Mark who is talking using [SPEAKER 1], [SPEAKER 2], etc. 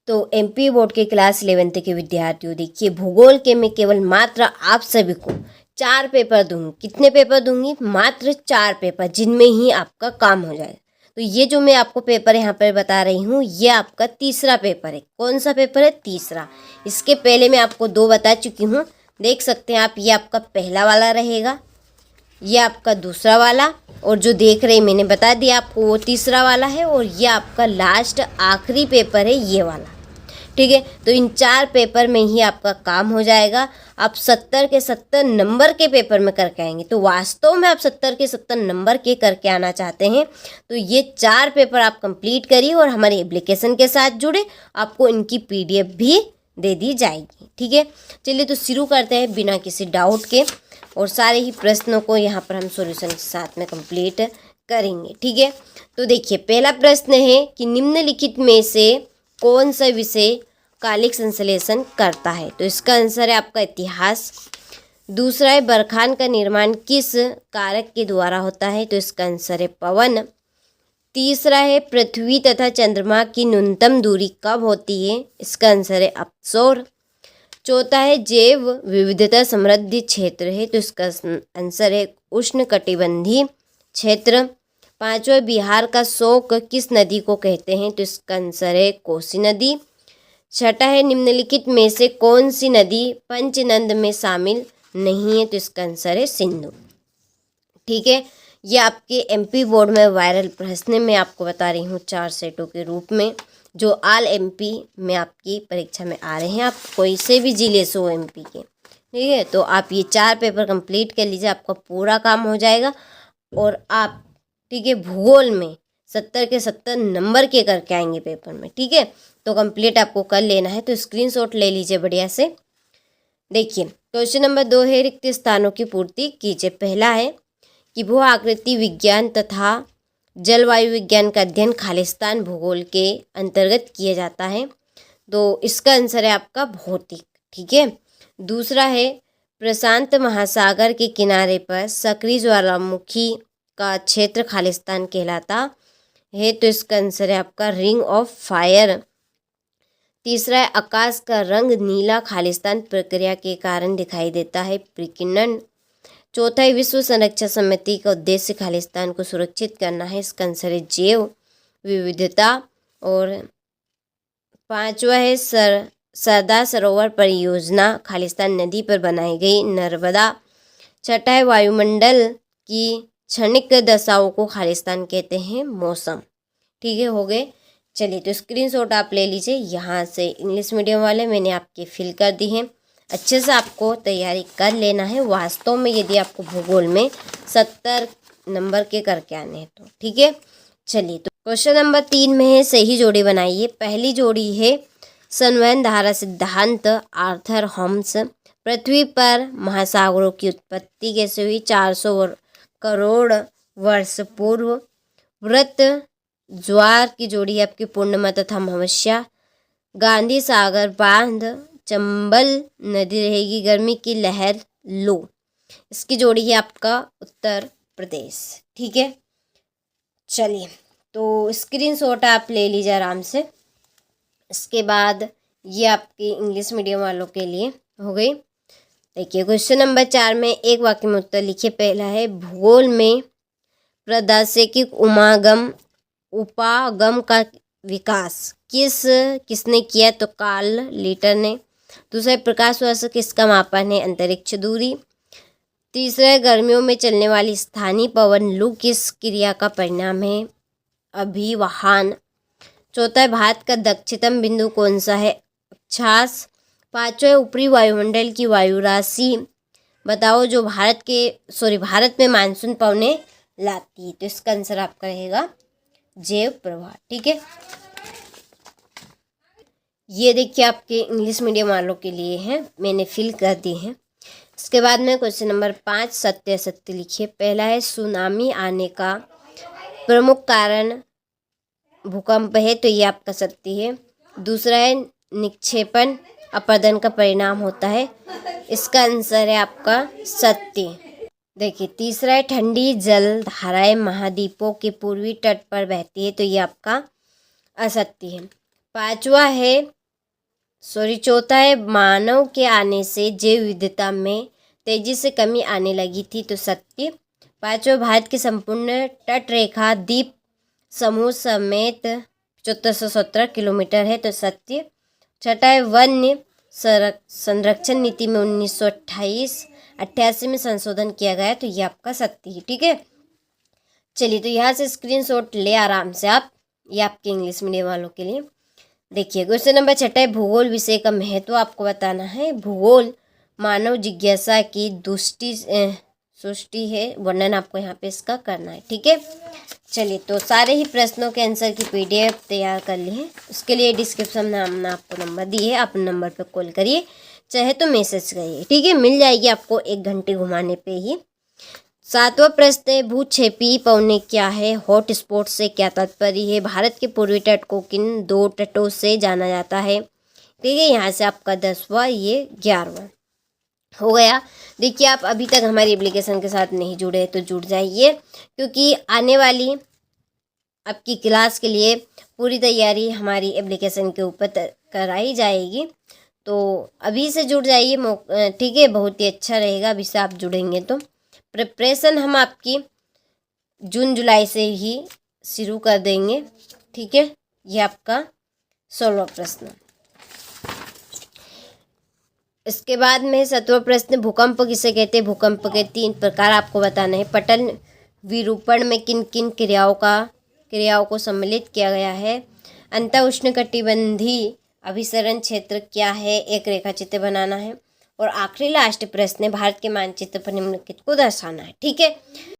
[SPEAKER 1] तो MP board के class 11th के विद्यार्थियों, देखिए भूगोल के मैं केवल मात्र आप सभी को 4 पेपर दूंगी। कितने पेपर दूंगी? मात्र 4 पेपर, जिनमें ही आपका काम हो जाएगा। तो ये जो मैं आपको पेपर यहाँ पर बता रही हूँ, ये आपका तीसरा पेपर है। कौन सा पेपर है? तीसरा। इसके पहले मैं आपको 2 बता चुकी हूँ, देख सकते हैं आप। ये आपका पहला वाला रहेगा, ये आपका दूसरा वाला, और जो देख रहे मैंने बता दिया आपको वो तीसरा वाला है, और ये आपका लास्ट आखिरी पेपर है, ये वाला। ठीक है, तो इन 4 पेपर में ही आपका काम हो जाएगा। आप 70 के 70 नंबर के पेपर में करके आएंगे। तो वास्तव में आप 70 के 70 नंबर के करके आना चाहते हैं तो ये 4 पेपर आप कंप्लीट करिए और हमारे एप्लीकेशन के साथ जुड़े। आपको इनकी PDF भी दे दी जाएगी। ठीक है, चलिए तो शुरू करते हैं बिना किसी डाउट के, और सारे ही प्रश्नों को यहाँ पर हम सॉल्यूशन के साथ में कंप्लीट करेंगे। ठीक है, तो देखिए पहला प्रश्न है कि निम्नलिखित में से कौन सा विषय कालिक संश्लेषण करता है? तो इसका आंसर है आपका इतिहास। दूसरा है बरखान का निर्माण किस कारक के द्वारा होता है? तो इसका आंसर है पवन। तीसरा है पृथ्वी तथा चंद्रमा की न्यूनतम दूरी कब होती है? इसका आंसर है अक्षोर। चौथा है जैव विविधता समृद्धि क्षेत्र है, तो इसका आंसर है उष्णकटिबंधीय क्षेत्र। पांचवा बिहार का शोक किस नदी को कहते हैं? तो इसका आंसर है कोसी नदी। छठा है निम्नलिखित में से कौन सी नदी पंचनद में शामिल नहीं है? तो इसका आंसर है सिंधु। ठीक है, ये आपके MP बोर्ड में वायरल प्रश्न मैं आपको बता रही हूँ 4 सेटों के रूप में, जो ऑल MP में आपकी परीक्षा में आ रहे हैं। आप कोई से भी जिले से हो MP के, ठीक है, तो आप ये 4 पेपर कंप्लीट कर लीजिए, आपका पूरा काम हो जाएगा। और आप, ठीक है, भूगोल में 70 के 70 नंबर के करके आएंगे पेपर में। ठीक है, तो कंप्लीट आपको कर लेना है, तो स्क्रीनशॉट ले लीजिए बढ़िया से। देखिए क्वेश्चन नंबर 2 है रिक्त स्थानों की पूर्ति कीजिए। पहला है कि भू आकृति विज्ञान तथा जलवायु विज्ञान का अध्ययन खालिस्तान भूगोल के अंतर्गत किया जाता है। तो इसका आंसर है आपका भौतिक। ठीक है, दूसरा है प्रशांत महासागर के किनारे पर सक्रिय ज्वालामुखी का क्षेत्र खालिस्तान कहलाता है। तो इसका आंसर है आपका रिंग ऑफ फायर। तीसरा है आकाश का रंग नीला खालिस्तान प्रक्रिया के कारण दिखाई देता है, प्रकीर्णन। चौथा है विश्व संरक्षण समिति का उद्देश्य खालिस्तान को सुरक्षित करना है, इसका आंसर है जैव विविधता। और पांचवा है सरदार सरोवर परियोजना खालिस्तान नदी पर बनाई गई, नर्मदा। छठा है वायुमंडल की क्षणिक दशाओं को खालिस्तान कहते हैं, मौसम। ठीक है, हो गए। चलिए तो स्क्रीनशॉट आप ले लीजिए यहाँ से। इंग्लिश मीडियम वाले मैंने आपके फिल कर दी हैं, अच्छे से आपको तैयारी कर लेना है। वास्तव में यदि आपको भूगोल में 70 नंबर के करके आने हैं तो। ठीक है, चलिए तो क्वेश्चन नंबर 3 में है सही जोड़ी बनाइए। पहली जोड़ी है संवहन धारा सिद्धांत, आर्थर होम्स। पृथ्वी पर महासागरों की उत्पत्ति कैसे हुई? 400 करोड़ वर्ष पूर्व। व्रत ज्वार की जोड़ी आपकी पूर्णिमा तथा अमावस्या। गांधी सागर बांध, चंबल नदी रहेगी, गर्मी की लहर लो। इसकी जोड़ी है आपका उत्तर प्रदेश। ठीक है, चलिए तो स्क्रीनशॉट आप ले लीजिए आराम से। इसके बाद ये आपके इंग्लिश मीडियम वालों के लिए हो गई। देखिए क्वेश्चन नंबर 4 में एक वाक्य में उत्तर लिखिए। पहला है भूगोल में प्रादेशिक उपागम का विकास किसने किया? तो कार्ल लीटर ने। दूसरा प्रकाश वर्ष किसका मापन है? अंतरिक्ष दूरी। तीसरा है गर्मियों में चलने वाली स्थानीय पवन लू किस क्रिया का परिणाम है? अभिवहन। चौथा है भारत का दक्षिणतम बिंदु कौन सा है? अक्षांश। पांचवा है ऊपरी वायुमंडल की वायु राशि बताओ जो भारत में मानसून पवने लाती है। तो इसका आंसर आपका रहेगा जैव प्रवाह। ठीक है, ये देखिए आपके इंग्लिश मीडियम वालों के लिए हैं, मैंने फिल कर दी हैं। इसके बाद में क्वेश्चन नंबर 5 सत्य असत्य लिखिए। पहला है सुनामी आने का प्रमुख कारण भूकंप है, तो ये आपका सत्य है। दूसरा है निक्षेपण अपरदन का परिणाम होता है, इसका आंसर है आपका सत्य। देखिए तीसरा है ठंडी जल धाराएं महाद्वीपों के पूर्वी तट पर बहती है, तो ये आपका असत्य है। चौथा है मानव के आने से जैव विविधता में तेजी से कमी आने लगी थी, तो सत्य। पांचवा, भारत की संपूर्ण तट रेखा द्वीप समूह समेत 1417 किलोमीटर है, तो सत्य। छठा है वन्य संरक्षण नीति में 1988 में संशोधन किया गया, तो ये आपका सत्य है। ठीक है, चलिए तो यहाँ से स्क्रीनशॉट ले आराम से आप, ये आपके इंग्लिश मीडियम वालों के लिए। देखिए क्वेश्चन नंबर 6 है भूगोल विषय का महत्व आपको बताना है। भूगोल मानव जिज्ञासा की सृष्टि है, वर्णन आपको यहाँ पे इसका करना है। ठीक है, चलिए तो सारे ही प्रश्नों के आंसर की PDF तैयार कर ली है। उसके लिए डिस्क्रिप्शन में हमने आपको नंबर दी है, आप नंबर पे कॉल करिए, चाहे तो मैसेज करिए। ठीक है, मिल जाएगी आपको 1 घंटे घुमाने पे ही। 7वां प्रश्न है भूक्षेपी पवने क्या है, हॉट स्पॉट से क्या तात्पर्य है, भारत के पूर्वी तट को किन 2 तटों से जाना जाता है। ठीक है, यहाँ से आपका 10वां, ये 11वां हो गया। देखिए आप अभी तक हमारी एप्लीकेशन के साथ नहीं जुड़े तो जुड़ जाइए, क्योंकि आने वाली आपकी क्लास के लिए पूरी तैयारी हमारी एप्लीकेशन के ऊपर कराई जाएगी, तो अभी से जुड़ जाइए। ठीक है, बहुत ही अच्छा रहेगा अभी से आप जुड़ेंगे तो। प्रिपरेशन हम आपकी जून जुलाई से ही शुरू कर देंगे। ठीक है, ये आपका 16वां प्रश्न। इसके बाद में 7वां प्रश्न भूकंप किसे कहते हैं। भूकंप के 3 प्रकार आपको बताना है। पटल विरूपण में किन किन क्रियाओं को सम्मिलित किया गया है। अंत उष्णकटिबंधीय अभिसरण क्षेत्र क्या है, एक रेखाचित्र बनाना है। और आखिरी लास्ट प्रश्न है भारत के मानचित्र पर निम्नलिखित को दर्शाना है। ठीक है,